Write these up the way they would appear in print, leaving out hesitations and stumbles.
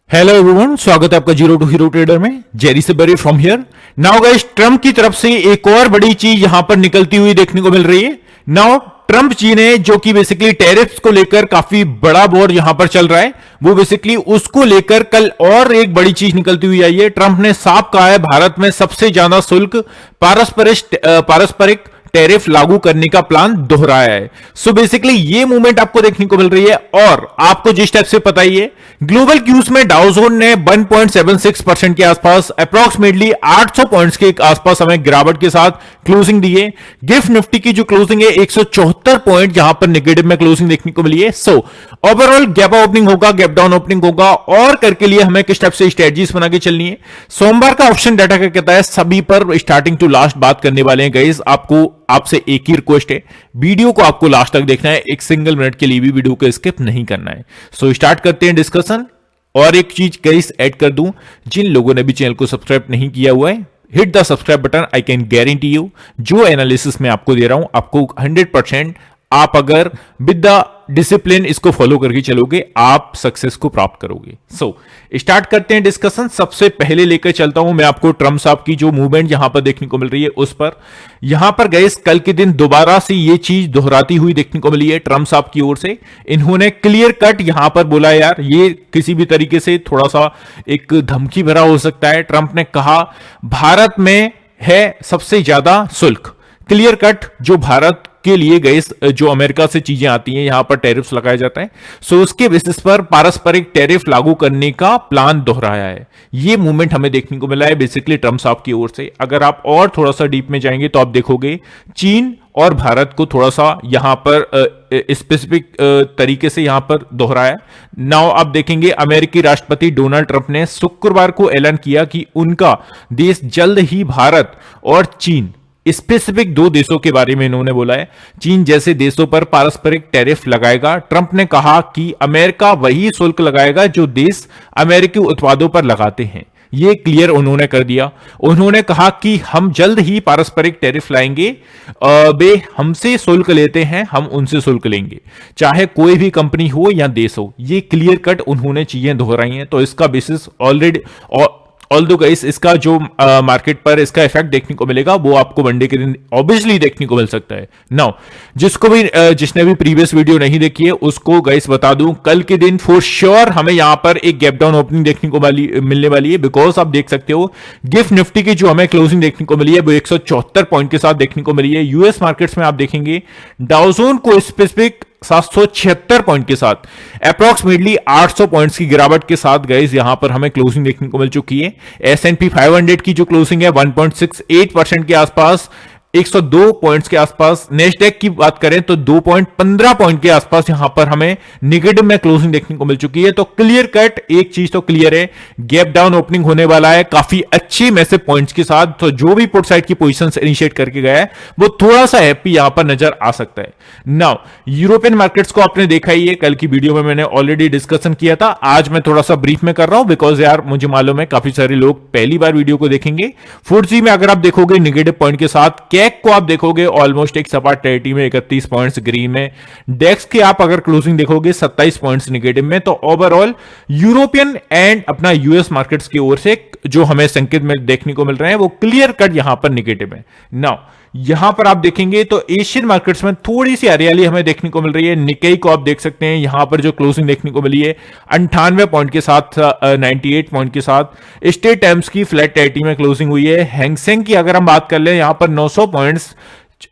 Hello everyone, स्वागत है आपका जीरो टू हीरो ट्रेडर में। जेरी से बरी from here. Now guys, Trump की तरफ से एक और बड़ी चीज यहां पर निकलती हुई देखने को मिल रही है। नाउ ट्रम्प जी ने, जो कि बेसिकली टैरिफ्स को लेकर काफी बड़ा वॉर यहां पर चल रहा है, वो बेसिकली उसको लेकर कल और एक बड़ी चीज निकलती हुई आई है। ट्रम्प ने साफ कहा है भारत में सबसे ज्यादा शुल्क पारस्परिक टैरिफ लागू करने का प्लान दोहराया है। सो बेसिकली ये मूवमेंट आपको देखने को मिल रही है। और आपको जिस टाइप से पता ही है, ग्लोबल क्यूज में डाउ जोन ने 1.76% के आसपास, अप्रॉक्सीमेटली 800 पॉइंट्स के आसपास हमें गिरावट के साथ क्लोजिंग दी है। गिफ्ट निफ्टी की जो क्लोजिंग है 174 पॉइंट यहां पर नेगेटिव में क्लोजिंग देखने को मिली है। सो ओवरऑल गैप ओपनिंग होगा, गैप डाउन ओपनिंग होगा, और करके लिए हमें किस टाइप से स्ट्रेटजीज बना के चलनी है। सोमवार का ऑप्शन डाटा क्या कहता है, सभी पर स्टार्टिंग टू लास्ट बात करने वाले हैं गाइस। आपसे एक ही रिक्वेस्ट है, वीडियो को आपको लास्ट तक देखना है, एक सिंगल मिनट के लिए भी वीडियो को स्किप नहीं करना है। सो स्टार्ट करते हैं डिस्कशन। और एक चीज गाइस ऐड कर दूं, जिन लोगों ने भी चैनल को सब्सक्राइब नहीं किया हुआ है, hit the subscribe button. I can guarantee you, जो एनालिसिस मैं आपको दे रहा हूं, आपको 100% आप अगर विद द डिसिप्लिन इसको फॉलो करके चलोगे, आप सक्सेस को प्राप्त करोगे। सो स्टार्ट करते हैं डिस्कशन। सबसे पहले लेकर चलता हूं मैं आपको ट्रम्प साहब की जो मूवमेंट यहां पर देखने को मिल रही है उस पर। यहां पर गए कल के दिन दोबारा से ये चीज दोहराती हुई देखने को मिली है ट्रम्प साहब की ओर से। इन्होंने क्लियर कट यहां पर बोला, यार ये किसी भी तरीके से थोड़ा सा एक धमकी भरा हो सकता है। ट्रम्प ने कहा भारत में है सबसे ज्यादा शुल्क। क्लियर कट जो भारत के लिए गए, जो अमेरिका से चीजें आती हैं यहां पर टैरिफ्स लगाया जाता है, सो उसके बेसिस पर पारस्परिक टैरिफ लागू करने का प्लान दोहराया है। ये मूवमेंट हमें देखने को मिला है बेसिकली ट्रम्प साहब की ओर से। अगर आप और थोड़ा सा डीप में जाएंगे तो आप देखोगे चीन और भारत को थोड़ा सा यहां पर स्पेसिफिक तरीके से यहां पर दोहराया। नाउ आप देखेंगे अमेरिकी राष्ट्रपति डोनाल्ड ट्रंप ने शुक्रवार को ऐलान किया कि उनका देश जल्द ही भारत और चीन, स्पेसिफिक दो देशों के बारे में इन्होंने बोला है, चीन जैसे देशों पर पारस्परिक टैरिफ लगाएगा। ट्रंप ने कहा कि अमेरिका वही शुल्क लगाएगा जो देश अमेरिकी उत्पादों पर लगाते हैं। ये क्लियर उन्होंने कर दिया। उन्होंने कहा कि हम जल्द ही पारस्परिक टैरिफ लाएंगे, वे हमसे शुल्क लेते हैं, हम उनसे शुल्क लेंगे, चाहे कोई भी कंपनी हो या देश हो। ये क्लियर कट उन्होंने चीजें दोहराई हैं। तो इसका बेसिस ऑलरेडी ऑल्दो गाइस, इसका जो मार्केट पर इसका इफेक्ट देखने को मिलेगा वो आपको मंडे के दिन ऑब्वियसली देखने को मिल सकता है। नाउ जिसने भी प्रीवियस वीडियो नहीं देखी है उसको गाइस बता दूं, कल के दिन फॉर श्योर हमें यहां पर एक गैप डाउन ओपनिंग देखने को मिलने वाली है। बिकॉज आप देख सकते हो गिफ्ट निफ्टी की जो हमें क्लोजिंग देखने को मिली है वो 174 पॉइंट के साथ देखने को मिली है। यूएस मार्केट्स में आप देखेंगे डाउ जोन को स्पेसिफिक 776 पॉइंट के साथ, अप्रॉक्सीमेटली 800 पॉइंट्स की गिरावट के साथ गाइस यहां पर हमें क्लोजिंग देखने को मिल चुकी है। S&P 500 की जो क्लोजिंग है 1.68% के आसपास, 102 पॉइंट्स के आसपास। नेस्डेक की बात करें तो 2.15 पॉइंट के आसपास यहां पर हमें निगेटिव में क्लोजिंग देखने को मिल चुकी है। तो क्लियर कट एक चीज तो क्लियर है, गैप डाउन ओपनिंग होने वाला है काफी अच्छी मैसिव पॉइंट्स के साथ। तो जो भी पुट साइड की पोजीशंस इनिशिएट करके गया है वो थोड़ा सा हैप्पी यहां पर नजर आ सकता है। नाउ यूरोपियन मार्केट्स को आपने देखा ही है, कल की वीडियो में मैंने ऑलरेडी डिस्कशन किया था। आज मैं थोड़ा सा ब्रीफ में कर रहा हूं बिकॉज यार मुझे मालूम है काफी सारे लोग पहली बार वीडियो को देखेंगे। FTSE में अगर आप देखोगे निगेटिव पॉइंट के साथ, कैक को आप देखोगे ऑलमोस्ट एक सपाट टेरिटरी में 31 पॉइंट्स ग्रीन में, डेक्स के आप अगर क्लोजिंग देखोगे 27 पॉइंट्स निगेटिव में। तो ओवरऑल यूरोपियन एंड अपना यूएस मार्केट्स की ओर से जो हमें संकेत में देखने को मिल रहे हैं वो क्लियर कट यहां पर निगेटिव है। नाउ यहां पर आप देखेंगे तो एशियन मार्केट्स में थोड़ी सी हरियाली हमें देखने को मिल रही है। निकेई को आप देख सकते हैं, यहां पर जो क्लोजिंग देखने को मिली है 98 पॉइंट के साथ, 98 पॉइंट के साथ। स्टेट टाइम्स की फ्लैट टेरिटरी में क्लोजिंग हुई है। हैंगसेंग की अगर हम बात कर ले, यहां पर 900 पॉइंट्स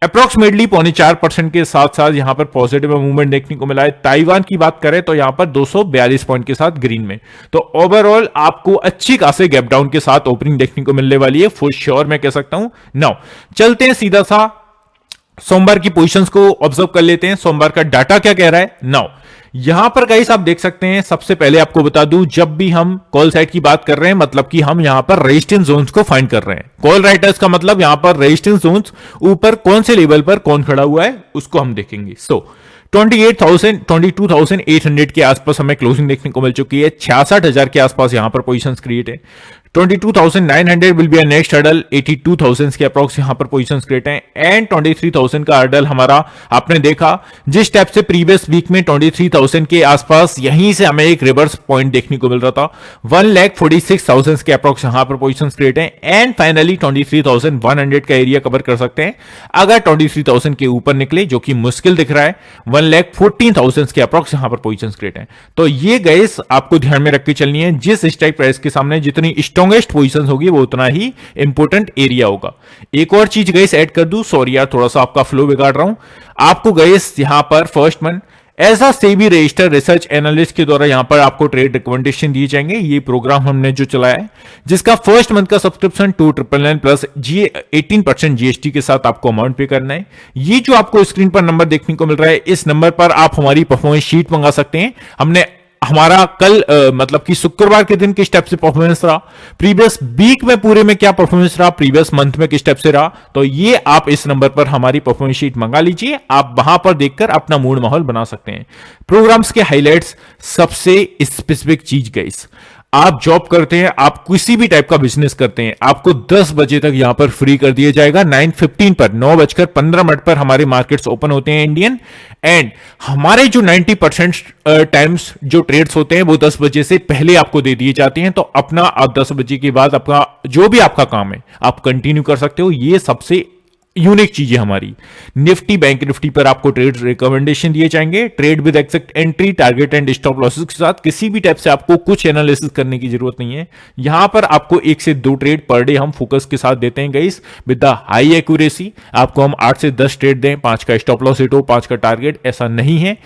अप्रोक्सीमेटली 0.4% के साथ साथ यहां पर पॉजिटिव मूवमेंट देखने को मिला है। ताइवान की बात करें तो यहां पर 242 पॉइंट के साथ ग्रीन में। तो ओवरऑल आपको अच्छी खासे गैप डाउन के साथ ओपनिंग देखने को मिलने वाली है, फॉर श्योर मैं कह सकता हूं। नाउ चलते हैं सीधा सा सोमवार की पोजीशंस को ऑब्जर्व कर लेते हैं, सोमवार का डाटा क्या कह रहा है। नाउ यहां पर गाइस आप देख सकते हैं, सबसे पहले आपको बता दूं, जब भी हम कॉल साइड की बात कर रहे हैं मतलब कि हम यहां पर रेजिस्टेंस जोन्स को फाइंड कर रहे हैं। कॉल राइटर्स का मतलब यहां पर रेजिस्टेंस जोन्स ऊपर कौन से लेवल पर कौन खड़ा हुआ है उसको हम देखेंगे। 22,800 के आसपास हमें क्लोजिंग देखने को मिल चुकी है। 66,000 के आसपास यहां पर पोजीशंस क्रिएट है। 22,900 will be a next hurdle, 82,000 के अप्रॉक्स यहां पर पोजीशंस क्रिएट हैं, एंड 23,000 का हर्डल हमारा आपने देखा जिस टाइप से प्रीवियस वीक में 23,000 के आसपास यहीं से हमें एक रिवर्स पॉइंट देखने को मिल रहा था। 1,46,000 के अप्रॉक्स यहां पर पोजीशंस क्रिएट हैं, एंड फाइनली 23,100 का एरिया कवर कर सकते हैं अगर 23,000 के ऊपर निकले, जो कि मुश्किल दिख रहा है। 1,14,000 के अप्रॉक्स यहां पर पोजीशंस क्रिएट हैं। तो ये गाइस आपको ध्यान में रख के चलनी है, जिस स्ट्राइक प्राइस के सामने जितनी स्ट्रॉन्गेस्ट पोजीशंस होगी वो उतना ही इंपॉर्टेंट एरिया होगा। एक और चीज गाइस ऐड कर दूं, सॉरी यार थोड़ा सा आपका फ्लो बिगाड़ रहा हूं। आपको गाइस यहां पर फर्स्ट मंथ ऐसा सेबी रजिस्टर रिसर्च एनालिस्ट के द्वारा यहां पर आपको ट्रेड रिकमेंडेशन दिए जाएंगे। ये प्रोग्राम हमने जो चलाया है, जिसका फर्स्ट मंथ का सब्सक्रिप्शन 2,999 प्लस 18% जीएसटी के साथ आपको अमाउंट पे करना है। ये जो आपको स्क्रीन पर नंबर देखने को मिल रहा है, इस नंबर पर आप हमारी परफॉर्मेंस शीट मंगा सकते हैं। हमने हमारा कल मतलब कि शुक्रवार के दिन किस टाइप से परफॉर्मेंस रहा, प्रीवियस वीक में पूरे में क्या परफॉर्मेंस रहा, प्रीवियस मंथ में किस टाइप से रहा, तो ये आप इस नंबर पर हमारी परफॉर्मेंस शीट मंगा लीजिए। आप वहां पर देखकर अपना मूड माहौल बना सकते हैं। प्रोग्राम्स के हाइलाइट्स, सबसे स्पेसिफिक चीज गाइस, आप जॉब करते हैं, आप किसी भी टाइप का बिजनेस करते हैं, आपको 10 बजे तक यहां पर फ्री कर दिया जाएगा। 9:15 पर 9:15 पर हमारे मार्केट्स ओपन होते हैं इंडियन, एंड हमारे जो 90% टाइम्स जो ट्रेड्स होते हैं वो 10 बजे से पहले आपको दे दिए जाते हैं। तो अपना आप 10 बजे के बाद अपना जो भी आपका काम है आप कंटिन्यू कर सकते हो। ये सबसे यूनिक चीज है हमारी। निफ्टी, बैंक निफ्टी पर आपको ट्रेड रिकमेंडेशन दिए जाएंगे, trade with accept entry, target and stop losses के साथ। किसी भी टाइप से आपको कुछ एनालिसिस करने की जरूरत नहीं है। यहां पर आपको 1 से 2 ट्रेड पर डे हम फोकस के साथ देते हैं guys, with the high accuracy. आपको हम 8 से 10 ट्रेड दें, 5 का स्टॉप लॉस हिट हो, 5 का टारगेट, ऐसा नहीं है।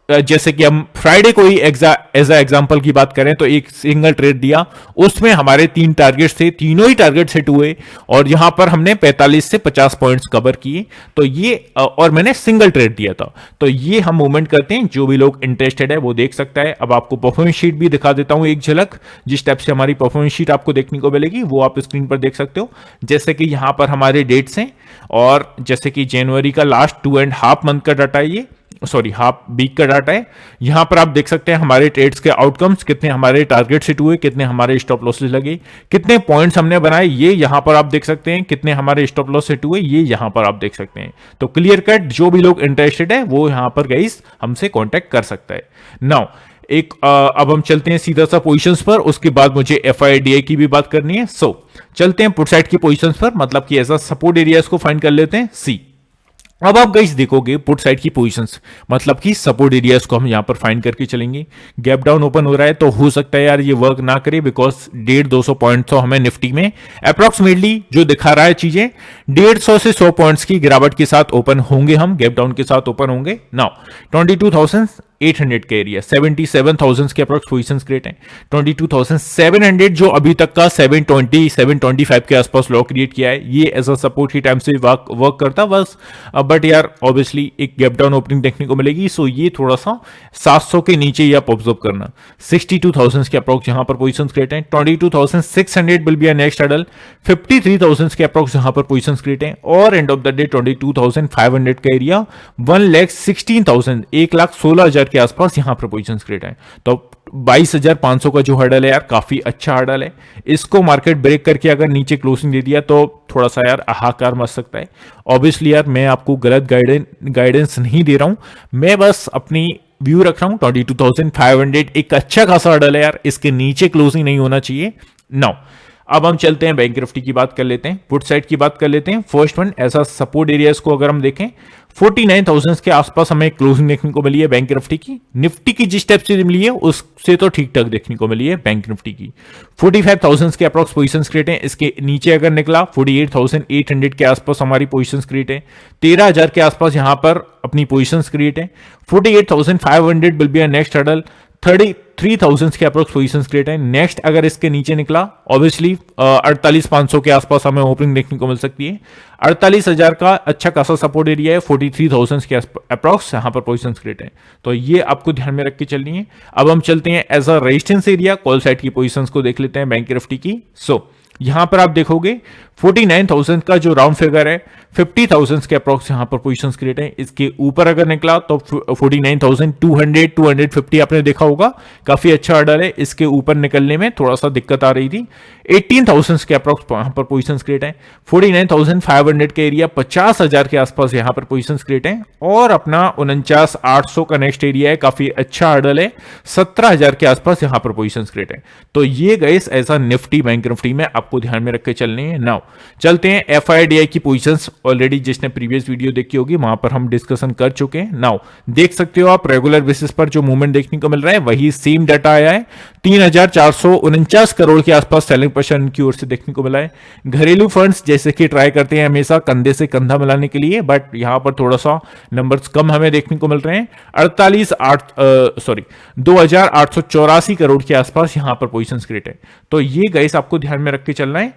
जैसे कि हम फ्राइडे को ही एज एग्जांपल की बात करें तो एक सिंगल ट्रेड दिया, उसमें हमारे 3 टारगेट्स थे, तीनों ही टारगेट्स हिट हुए, और यहां पर हमने 45 से 50 पॉइंट्स कवर किए। तो ये और मैंने सिंगल ट्रेड दिया था। तो ये हम मूवमेंट करते हैं, जो भी लोग इंटरेस्टेड है वो देख सकता है। अब आपको परफॉर्मेंस शीट भी दिखा देता हूं एक झलक, जिस टाइप से हमारी परफॉर्मेंस शीट आपको देखने को मिलेगी वो आप स्क्रीन पर देख सकते हो। जैसे कि यहां पर हमारे डेट्स हैं, और जैसे कि जनवरी का लास्ट 2.5 मंथ का डाटा है, ये सॉरी हाफ वीक का डाटा है। यहां पर आप देख सकते हैं हमारे ट्रेड्स के आउटकम्स, कितने हमारे टारगेट हिट हुए, कितने हमारे स्टॉप लॉसेस लगे, कितने पॉइंट्स हमने बनाए, ये यहां पर आप देख सकते हैं, कितने हमारे स्टॉप लॉस हिट हुए, ये यहां पर आप देख सकते हैं। तो क्लियर कट, जो भी लोग इंटरेस्टेड है वो यहां पर गाइस हमसे कांटेक्ट कर सकता है। नाउ अब हम चलते हैं सीधा सा पोजीशंस पर, उसके बाद मुझे एफआईडीआई की भी बात करनी है। सो चलते हैं पुट साइड की पोजीशंस पर, मतलब कि ऐसा सपोर्ट एरियाज को फाइंड कर लेते हैं। सी, अब आप गाइस देखोगे पुट साइड की पोजीशंस, मतलब कि सपोर्ट एरियाज को हम यहां पर फाइंड करके चलेंगे। गैप डाउन ओपन हो रहा है, तो हो सकता है यार ये वर्क ना करे, बिकॉज 150-200 पॉइंट तो हमें निफ्टी में अप्रोक्सीमेटली जो दिखा रहा है चीजें 150 से 100 पॉइंट्स की गिरावट के साथ ओपन होंगे, हम गैप डाउन के साथ ओपन होंगे। नाउ 22,800 के एरिया, 77,000 के अप्रोक्स पोजीशंस क्रिएट हैं। 22,700 जो अभी तक का 720-725 के आसपास लो क्रिएट किया है, ये एज अ सपोर्ट ही टाइम से वर्क करता बस। बट यार ऑब्वियसली एक गैप डाउन ओपनिंग देखने को मिलेगी, सो ये थोड़ा सा 700 के नीचे ही आप ऑब्जर्व करना। 62,000 के अप्रोक्स यहां पर पोजीशंस क्रिएट हैं। 22,600 will be a next hurdle. 53,000 के अप्रोक्स यहां पर पोजीशंस क्रिएट हैं, और एंड ऑफ द डे 22,500 का एरिया, 1,16,000 1,16,000 के आसपास यहां पर पोजीशंस क्रिएट हैं। तो 22,500 का जो हर्डल है यार काफी अच्छा हर्डल है। इसको मार्केट ब्रेक करके अगर नीचे क्लोजिंग दे दिया तो थोड़ा सा यार हाहाकार मच सकता है। ऑब्वियसली यार मैं आपको गलत गाइडेंस नहीं दे रहा हूं, मैं बस अपनी व्यू रख रहा हूं। 22,500 एक अच्छा खासा हर्डल है यार, इसके नीचे क्लोजिंग नहीं होना चाहिए। नाउ अब हम चलते हैं बैंक निफ्टी की बात कर लेते हैं, पुट साइड की बात कर लेते हैं। फर्स्ट वन ऐसा सपोर्ट एरियाज को अगर हम देखें 49,000 के आसपास हमें क्लोजिंग देखने को मिली है बैंक निफ्टी की। निफ्टी की जिस टाइप से मिली है उससे तो ठीक ठाक देखने को मिली है बैंक निफ्टी की। 45,000 के अप्रॉक्स पोजीशंस क्रिएट हैं, इसके नीचे अगर निकला 48,800 के आसपास हमारी पोजीशंस क्रिएट है। 13,000 के आसपास यहां पर अपनी पोजीशंस क्रिएट है। 48,500 will be a next hurdle. 33,000 के अप्रोक्स पोजीशंस क्रिएट है। नेक्स्ट अगर इसके नीचे निकला ऑब्वियसली 48,500 के आसपास हमें ओपनिंग देखने को मिल सकती है। 48,000 का अच्छा खासा सपोर्ट एरिया है। 43,000 के अप्रोक्स यहां पर पोजीशंस क्रिएट है, तो ये आपको ध्यान में रख के चलनी है। अब हम चलते हैं as a resistance area, call side की पोजीशंस को देख लेते हैं बैंक निफ्टी की। सो यहां पर आप देखोगे 49,000 का जो राउंड फिगर है, 50,000 के अप्रॉक्स यहां पर पोजीशंस क्रिएट है। इसके ऊपर अगर निकला तो 49,200 250 आपने देखा होगा, काफी अच्छा हर्डल है। इसके ऊपर निकलने में थोड़ा सा दिक्कत आ रही थी। 18,000 के अप्रॉक्स यहां पर पोजीशंस क्रिएट है। 49,500 के एरिया 50,000 के आसपास यहां पर पोजीशंस क्रिएट है। और अपना 49,800 का नेक्स्ट एरिया है, काफी अच्छा हर्डल है। 17,000 के आसपास यहां पर पोजीशंस क्रिएट है। तो ये गाइस ऐसा निफ्टी बैंक निफ्टी में आपको ध्यान में रख के चलनी है। नाउ चलते हैं एफआईडीआई की पोजीशंस। ऑलरेडी जिसने प्रीवियस वीडियो देखी होगी वहां पर हम डिस्कशन कर चुके हैं। नाउ देख सकते हो आप रेगुलर बेसिस पर जो मूवमेंट देखने को मिल रहा है वही सेम डाटा आया है। 3,449 करोड़ के आसपास सेलिंग प्रेशर की ओर से देखने को मिला है। घरेलू फंड्स जैसे कि ट्राई करते हैं हमेशा कंधे से कंधा मिलाने के लिए, बट यहां पर थोड़ा सा नंबर्स कम हमें देखने को मिल रहे हैं। 2,884 करोड़ के आसपास यहां पर पोजीशंस क्रिएट है। तो ये गाइस आपको ध्यान में रख के चलना है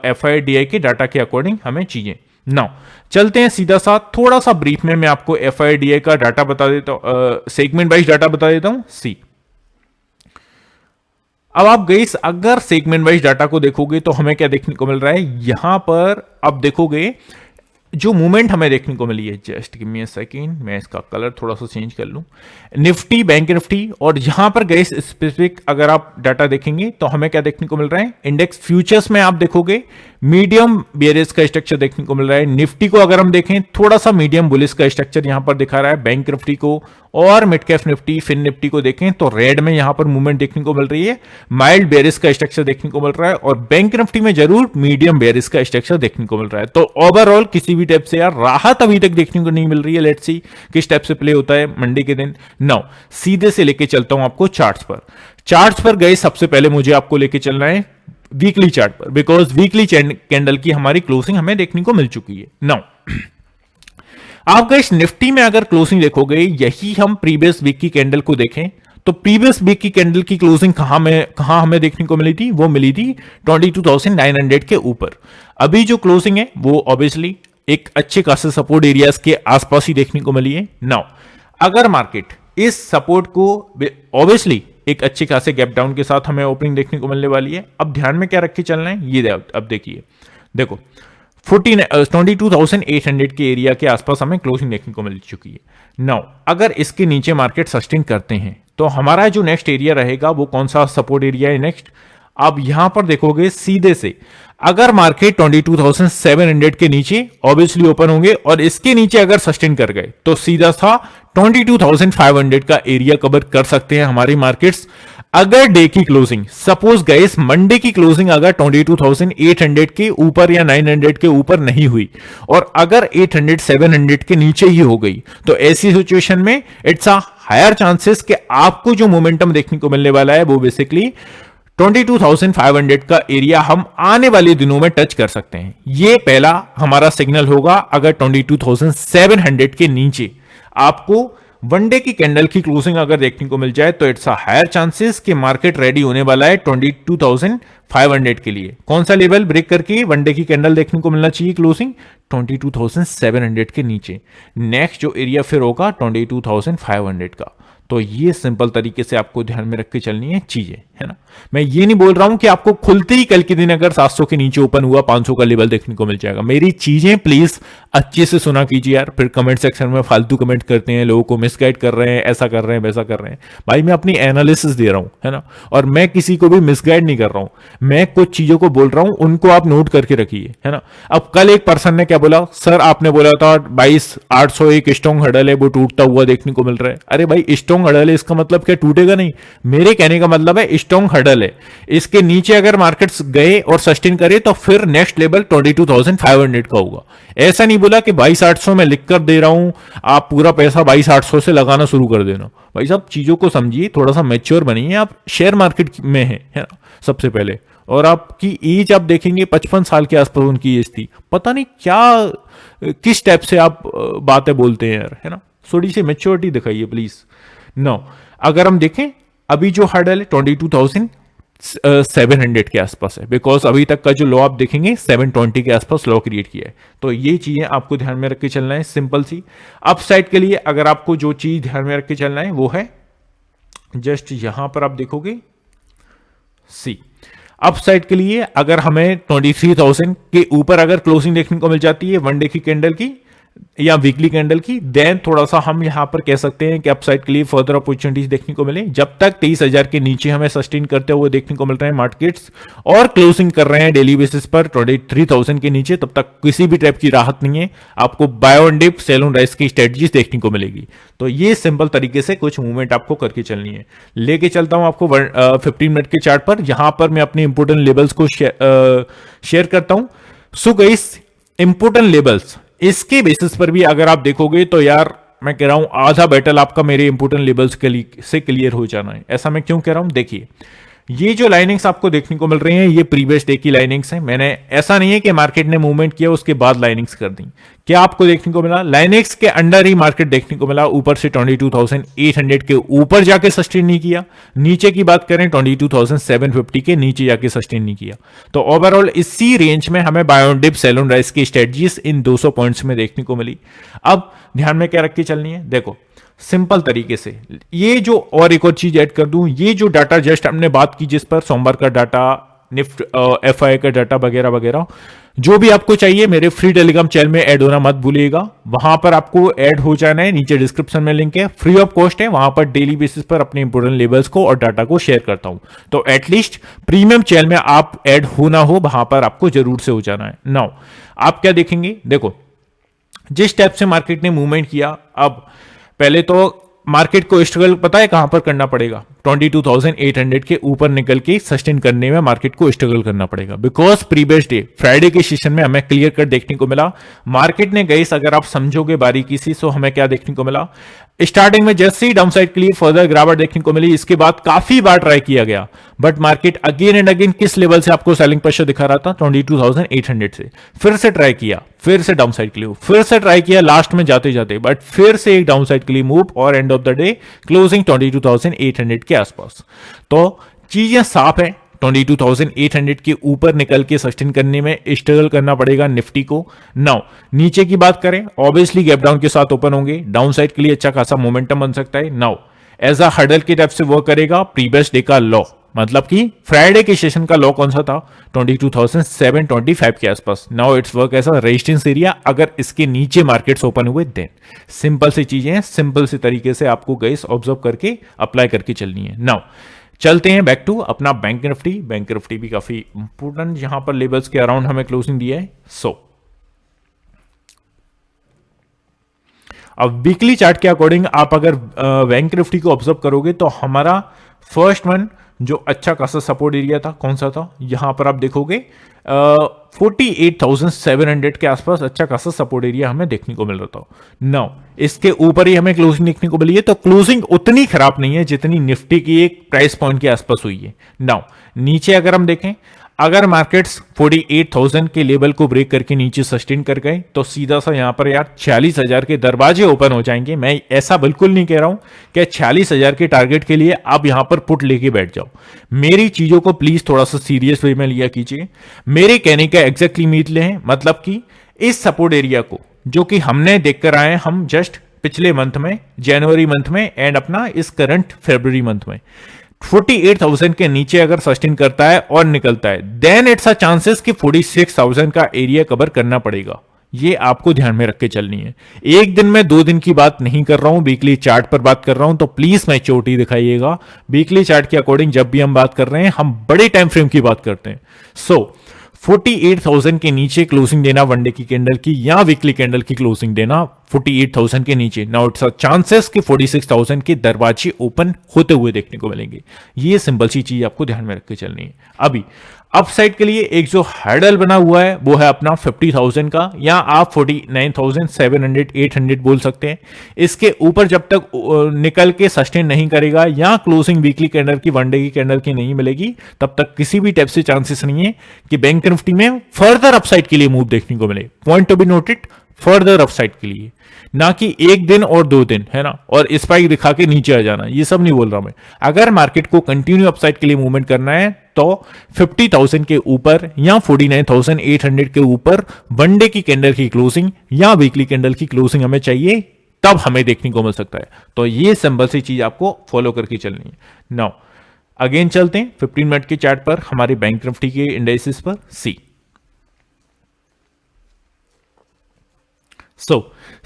एफआईडीआई के डाटा के अकॉर्डिंग हमें चाहिए। नाउ चलते हैं सीधा सा, थोड़ा सा ब्रीफ में मैं आपको एफआईडीआई का डाटा बता देता हूं, सेगमेंट वाइज डाटा बता देता हूं। सी अब आप गाइस अगर सेगमेंट वाइज डाटा को देखोगे तो हमें क्या देखने को मिल रहा है, यहां पर आप देखोगे जो मूवमेंट हमें देखने को मिली है, just give me a second, मैं इसका कलर थोड़ा सा चेंज कर लूं, निफ्टी बैंक निफ्टी। और यहां पर गाइस स्पेसिफिक अगर आप डाटा देखेंगे तो हमें क्या देखने को मिल रहा है, इंडेक्स फ्यूचर्स में आप देखोगे मीडियम बेयरिश का स्ट्रक्चर देखने को मिल रहा है। निफ्टी को अगर हम देखें थोड़ा सा मीडियम बुलिश का स्ट्रक्चर यहां पर दिखा रहा है बैंक निफ्टी को। और mid cap Nifty fin Nifty को देखें तो रेड में यहां पर मूवमेंट देखने को मिल रही है, माइल्ड बेयरिश का स्ट्रक्चर देखने को मिल रहा है। और बैंक निफ्टी में जरूर मीडियम बेयरिश का स्ट्रक्चर देखने को मिल रहा है। तो ओवरऑल किसी भी टाइप से यार राहत अभी तक देखने को नहीं मिल रही है। लेट्स सी किस टाइप से प्ले होता है मंडे के दिन। नाउ सीधे से लेके चलता हूं आपको चार्ट्स पर। चार्ट्स पर गए सबसे पहले मुझे आपको लेके चलना है वीकली चार्ट पर, बिकॉज वीकली कैंडल की हमारी क्लोजिंग हमें देखने को मिल चुकी है। नाउ आप गाइस निफ्टी में अगर क्लोजिंग देखोगे, यही हम प्रीवियस वीक की कैंडल को देखें तो प्रीवियस वीक की कैंडल की क्लोजिंग कहां हमें देखने को मिली थी, वो मिली थी 22,900 के ऊपर। अभी जो क्लोजिंग है वो ऑब्वियसली एक अच्छे खासे सपोर्ट एरियाज के आसपास ही देखने को मिली है। नाउ अगर मार्केट इस सपोर्ट को ऑब्वियसली एक अच्छे खासे गैप डाउन के साथ हमें ओपनिंग देखने को मिलने वाली है। अब ध्यान में क्या रख के चलना है, ये अब देखिए, देखो 22,800 के एरिया के आसपास हमें क्लोजिंग देखने को मिल चुकी है। नाउ अगर इसके नीचे मार्केट सस्टेन करते हैं तो हमारा जो नेक्स्ट एरिया रहेगा वो कौन सा सपोर्ट एरिया है नेक्स्ट, आप यहां पर देखोगे सीधे से अगर मार्केट 22,700 के नीचे ऑब्वियसली ओपन होंगे और इसके नीचे अगर सस्टेन कर गए तो सीधा सा 22,500 का एरिया कवर कर सकते हैं हमारी मार्केट्स। अगर डे की क्लोजिंग सपोज गाइस मंडे की क्लोजिंग अगर 22,800 के ऊपर या 900 के ऊपर नहीं हुई और अगर 800 700 के नीचे ही हो गई तो ऐसी सिचुएशन में इट्स अ हायर चांसेस कि आपको जो मोमेंटम देखने को मिलने वाला है वो बेसिकली 22,500 का एरिया हम आने वाले दिनों में टच कर सकते हैं। ये पहला हमारा सिग्नल होगा। अगर 22,700 के नीचे आपको वनडे की कैंडल की क्लोजिंग अगर देखने को मिल जाए तो इट्स अ हायर चांसेस कि मार्केट रेडी होने वाला है 22,500 के लिए। कौन सा लेवल ब्रेक करके वनडे की कैंडल देखने को मिलना चाहिए क्लोजिंग, 22,700 के नीचे। नेक्स्ट जो एरिया फिर होगा 22,500 का। तो ये सिंपल तरीके से आपको ध्यान में रख के चलनी है चीजें, है ना। मैं ये नहीं बोल रहा हूं कि आपको खुलते ही कल के दिन अगर 700 के नीचे ओपन हुआ 500 का लेवल देखने को मिल जाएगा। मेरी चीजें प्लीज अच्छे से सुना कीजिए यार। फिर कमेंट सेक्शन में फालतू कमेंट करते हैं, लोगों को मिसगाइड कर रहे हैं, ऐसा कर रहे हैं, वैसा कर रहे हैं। भाई मैं अपनी एनालिसिस दे रहा हूं, है ना, और मैं किसी को भी मिसगाइड नहीं कर रहा हूं। मैं कुछ चीजों को बोल रहा हूं, उनको आप नोट करके रखिए, है ना। अब कल एक पर्सन ने क्या बोला, सर आपने बोला था 22,800 एक स्ट्रॉन्ग हर्डल है, वो टूटता हुआ देखने को मिल रहा है। अरे भाई स्ट्रॉन्ग हर्डल है, इसका मतलब क्या टूटेगा नहीं? मेरे कहने का मतलब है स्ट्रॉन्ग हर्डल है, इसके नीचे अगर मार्केट्स गए और सस्टेन करे तो फिर नेक्स्ट लेवल 22,500 का होगा। ऐसा नहीं बोला कि 22,800 में लिख कर दे रहा हूं, आप पूरा पैसा 22,800 से लगाना शुरू कर देना। भाई साहब चीजों को समझिए, थोड़ा सा मैच्योर बनिए। आप शेयर मार्केट में है ना सबसे पहले, और आपकी एज आप देखेंगे 55 साल के आसपास उनकी एज थी। पता नहीं क्या किस टाइप से आप बातें बोलते हैं यार, है ना। थोड़ी सी मैच्योरिटी दिखाइए प्लीज। नो अगर हम देखें अभी जो हर्डल है 22,700 के आसपास है, बिकॉज अभी तक का जो लॉ आप देखेंगे 720 के आसपास लॉ क्रिएट किया है। तो ये चीजें आपको ध्यान में रख के चलना है सिंपल सी। अप साइड के लिए अगर आपको जो चीज ध्यान में रख के चलना है वो है जस्ट यहां पर आप देखोगे सी। अपसाइड के लिए अगर हमें 23,000 के ऊपर अगर क्लोजिंग देखने को मिल जाती है वन डे की कैंडल की या वीकली कैंडल की, देन थोड़ा सा हम यहां पर कह सकते हैं कि अपसाइड के लिए फर्दर अपॉर्चुनिटीज देखने को मिले। जब तक 23,000 के नीचे हमें सस्टेन करते हुए देखने को मिल रहे हैं मार्केट्स और क्लोजिंग कर रहे हैं डेली बेसिस पर 23,000 के नीचे, तब तक किसी भी टाइप की राहत नहीं है। आपको buy on dip sell on rise की स्ट्रेटजीज देखने को मिलेगी। तो ये सिंपल तरीके से कुछ मूवमेंट आपको करके चलनी है। लेके चलता हूं आपको 15 मिनट के चार्ट पर, जहां पर मैं अपने इंपोर्टेंट लेवल्स को शेयर करता हूं। सो गाइस, इंपोर्टेंट लेवल्स इसके बेसिस पर भी अगर आप देखोगे तो यार मैं कह रहा हूं आधा बैटल आपका मेरे इंपोर्टेंट लेवल्स से क्लियर हो जाना है। ऐसा मैं क्यों कह रहा हूं, देखिए ये जो लाइनिंग्स आपको देखने को मिल रही हैं ये प्रीवियस डे की लाइनिंग्स हैं। मैंने ऐसा नहीं है कि मार्केट ने मूवमेंट किया उसके बाद लाइनिंग्स कर दी। क्या आपको देखने को मिला, लाइनिंग्स के अंडर ही मार्केट देखने को मिला। ऊपर से 22,800 के ऊपर जाके सस्टेन नहीं किया, नीचे की बात करें 22,750 के नीचे जाके सस्टेन नहीं किया। तो ओवरऑल इसी रेंज में हमें buy on dip sell on rise की स्ट्रेटजीज इन 200 पॉइंट्स में देखने को मिली। अब ध्यान में क्या रख के चलनी है, देखो सिंपल तरीके से ये जो, और एक और चीज ऐड कर दूं, ये जो डाटा जस्ट हमने बात की जिस पर सोमवार का डाटा, निफ्ट एफआई का डाटा वगैरह वगैरह, जो भी आपको चाहिए मेरे फ्री टेलीग्राम चैनल में ऐड होना मत भूलिएगा। वहां पर आपको ऐड हो जाना है, नीचे डिस्क्रिप्शन में लिंक है, फ्री ऑफ कॉस्ट है। वहां पर डेली बेसिस पर अपने इंपोर्टेंट लेवल्स को और डाटा को शेयर करता हूं। तो एटलीस्ट प्रीमियम चैनल में आप ऐड हो ना हो, वहां पर आपको जरूर से हो जाना है। नाउ आप क्या देखेंगे, देखो जिस टाइप से मार्केट ने मूवमेंट किया, अब पहले तो मार्केट को स्ट्रगल पता है कहां पर करना पड़ेगा, 22,800 के ऊपर निकल के सस्टेन करने में मार्केट को स्ट्रगल करना पड़ेगा। बिकॉज प्रीवियस डे फ्राइडे के सेशन में हमें क्लियर कट देखने को मिला मार्केट ने गई, अगर आप समझोगे बारीकी से, सो हमें क्या देखने को मिला, स्टार्टिंग में जैसे ही डाउनसाइड के लिए फर्दर गिरावट देखने को मिली, इसके बाद काफी बार ट्राई किया गया, but market again and again किस लेवल से आपको सेलिंग प्रेशर दिखा रहा था, 22,800 से। फिर से ट्राई किया, फिर से डाउनसाइड के लिए, फिर से ट्राई किया लास्ट में जाते जाते, बट फिर से एक डाउनसाइड के लिए मूव और end of the day closing 22,800 के आसपास। तो चीजें साफ है, 22,800 के ऊपर निकल के सस्टेन करने में स्ट्रगल करना पड़ेगा निफ्टी को। नाउ नीचे की बात करें, ऑब्वियसली गैप डाउन के साथ ओपन होंगे, डाउन साइड के लिए अच्छा खासा मोमेंटम बन सकता है। नाउ एज अ हर्डल की टाइप से वर्क करेगा प्रीवियस डे का लॉ, मतलब कि फ्राइडे के सेशन का लॉ कौन सा था, 22,725 के आसपास। Now it's work as a resistance area, अगर इसके नीचे मार्केट्स ओपन हुए देन। सिंपल सी चीजें हैं, सिंपल से तरीके से आपको गाइस ऑब्जर्व करके अप्लाई करके चलनी है। नाउ चलते हैं बैक टू अपना बैंक निफ्टी। बैंक निफ्टी भी काफी इंपोर्टेंट यहां पर लेवल्स के अराउंड हमें क्लोजिंग दिया है। अब वीकली चार्ट के अकॉर्डिंग आप अगर बैंक निफ्टी को ऑब्जर्व करोगे तो हमारा फर्स्ट वन जो अच्छा खासा सपोर्ट एरिया था कौन सा था, यहां पर आप देखोगे 48,700 के आसपास अच्छा खासा सपोर्ट एरिया हमें देखने को मिल रहा था। नाउ इसके ऊपर ही हमें क्लोजिंग देखने को मिली है, तो क्लोजिंग उतनी खराब नहीं है जितनी निफ्टी की एक प्राइस पॉइंट के आसपास हुई है। नाउ नीचे अगर हम देखें, अगर मार्केट्स 48,000 के लेवल को ब्रेक करके नीचे सस्टेन कर गए तो सीधा सा यहां पर यार 46,000 के दरवाजे ओपन हो जाएंगे। मैं ऐसा बिल्कुल नहीं कह रहा हूं कि 46,000 के टारगेट के लिए आप यहां पर पुट लेके बैठ जाओ। मेरी चीजों को प्लीज थोड़ा सा सीरियस वे में लिया कीजिए। मेरे कहने का एग्जैक्टली मीन लें, मतलब कि इस सपोर्ट एरिया को जो कि हमने देखकर आए, हम जस्ट पिछले मंथ में, जनवरी मंथ में एंड अपना इस करंट फरवरी मंथ में 48,000 के नीचे अगर सस्टेन करता है और निकलता है, देन इट्स अ चांसेस कि 46,000 का एरिया कवर करना पड़ेगा। ये आपको ध्यान में रख के चलनी है। एक दिन में 2 दिन की बात नहीं कर रहा हूं, वीकली चार्ट पर बात कर रहा हूं, तो प्लीज मैच्योरिटी दिखाइएगा। वीकली चार्ट के अकॉर्डिंग जब भी हम बात कर रहे हैं, हम बड़े टाइम फ्रेम की बात करते हैं। 48,000 के नीचे क्लोजिंग देना वनडे की कैंडल की या वीकली कैंडल की क्लोजिंग देना 48,000 के नीचे। नाउ इट्स अ चांसेस कि 46,000 के दरवाजे ओपन होते हुए देखने को मिलेंगे। ये सिंपल सी चीज आपको ध्यान में रख के चलनी है। अभी अपसाइड के लिए एक जो हैडल बना हुआ है वो है अपना 50,000 का, या आप 49,700 800 बोल सकते हैं। इसके ऊपर जब तक निकल के सस्टेन नहीं करेगा या क्लोजिंग वीकली कैंडल की, वनडे की कैंडल की नहीं मिलेगी, तब तक किसी भी टाइप से चांसेस नहीं है कि बैंक निफ्टी में फर्दर अपसाइड के लिए मूव देखने को मिले। Point to be noted, further upside के लिए, ना कि एक दिन और 2 दिन, है ना, और स्पाइक दिखा के नीचे आ जाना, ये सब नहीं बोल रहा मैं। अगर मार्केट को कंटिन्यू अपसाइड के लिए मूवमेंट करना है तो 50,000 के ऊपर या 49,800 के ऊपर वनडे की कैंडल की क्लोजिंग या वीकली कैंडल की क्लोजिंग हमें चाहिए, तब हमें देखने को मिल सकता है। तो ये सिंपल सी चीज आपको फॉलो करके चलनी है। नाउ अगेन चलते हैं 15 मिनट के चार्ट पर हमारे बैंक निफ्टी के इंडाइसेस पर सी।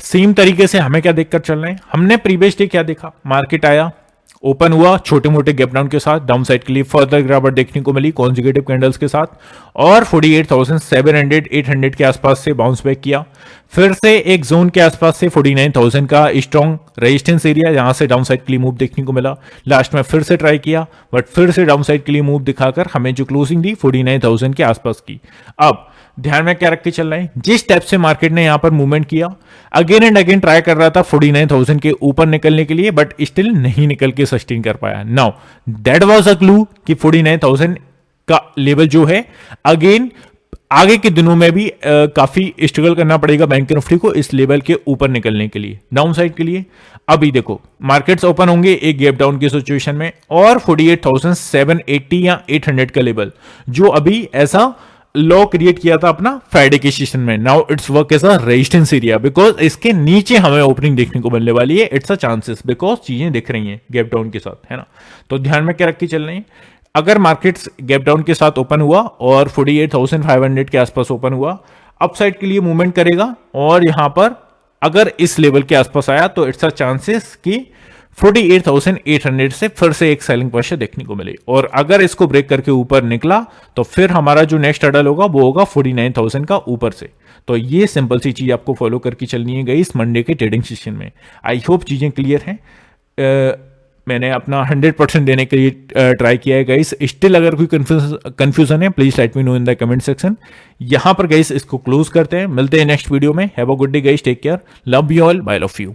सेम तरीके से हमें क्या देखकर चल रहे हैं, हमने प्रीवियस डे क्या देखा, मार्केट आया, ओपन हुआ छोटे मोटे गैप डाउन के साथ, डाउन साइड के लिए फर्दर गिरावट देखने को मिली कॉन्जिक्यूटिव कैंडल्स के साथ, और 48,700 800 के आसपास से बाउंस बैक किया। फिर से एक जोन के आसपास से 49,000 का स्ट्रॉन्ग रेजिस्टेंस एरिया, यहां से डाउन साइड के लिए मूव देखने को मिला। लास्ट में फिर से ट्राई किया बट फिर से डाउन साइड के लिए मूव दिखाकर हमें जो क्लोजिंग दी 49,000 के आसपास की। अब ध्यान में क्या रख के चल रहे हैं, जिस स्टेप से मार्केट ने यहां पर मूवमेंट किया, अगेन एंड अगेन ट्राई कर रहा था 49,000 के ऊपर निकलने के लिए, बट स्टिल नहीं निकल के सस्टेन कर पाया। Now that was a clue कि 49,000 का लेवल जो है अगेन आगे के दिनों में भी काफी स्ट्रगल करना पड़ेगा बैंक निफ्टी को इस लेवल के ऊपर निकलने के लिए, डाउन साइड के लिए। अभी देखो मार्केट्स ओपन होंगे एक गैप डाउन की सिचुएशन में, और 48,780 या 800 का लेवल जो अभी ऐसा लो क्रिएट किया था अपना फ्राइडे के सेशन में, now it's work as a resistance area, because इसके नीचे हमें ओपनिंग देखने को मिलने वाली है। इट्स अ चांसेस, बिकॉज चीजें दिख रही हैं गैप डाउन के साथ, है ना। तो ध्यान में क्या रख के चल रहे हैं, अगर मार्केट्स गैप डाउन के साथ ओपन हुआ और 48,500 के आसपास ओपन हुआ, अपसाइड के लिए मूवमेंट करेगा, और यहां पर अगर इस लेवल के आसपास आया तो इट्स अ चांसेस कि 48,800 से फिर से एक सेलिंग प्रेशर देखने को मिले, और अगर इसको ब्रेक करके ऊपर निकला तो फिर हमारा जो नेक्स्ट हर्डल होगा वो होगा 49,000 का ऊपर से। तो ये सिंपल सी चीज आपको फॉलो करके चलनी है गाइस मंडे के ट्रेडिंग सेशन में। आई होप चीजें क्लियर हैं। मैंने अपना 100% देने के लिए ट्राई किया है गाइस। स्टिल अगर कोई कंफ्यूजन है please let me know in the comment section. यहां पर गाइस इसको क्लोज करते हैं, मिलते हैं नेक्स्ट वीडियो में। Have a good day guys, take care, love you all, bye love you.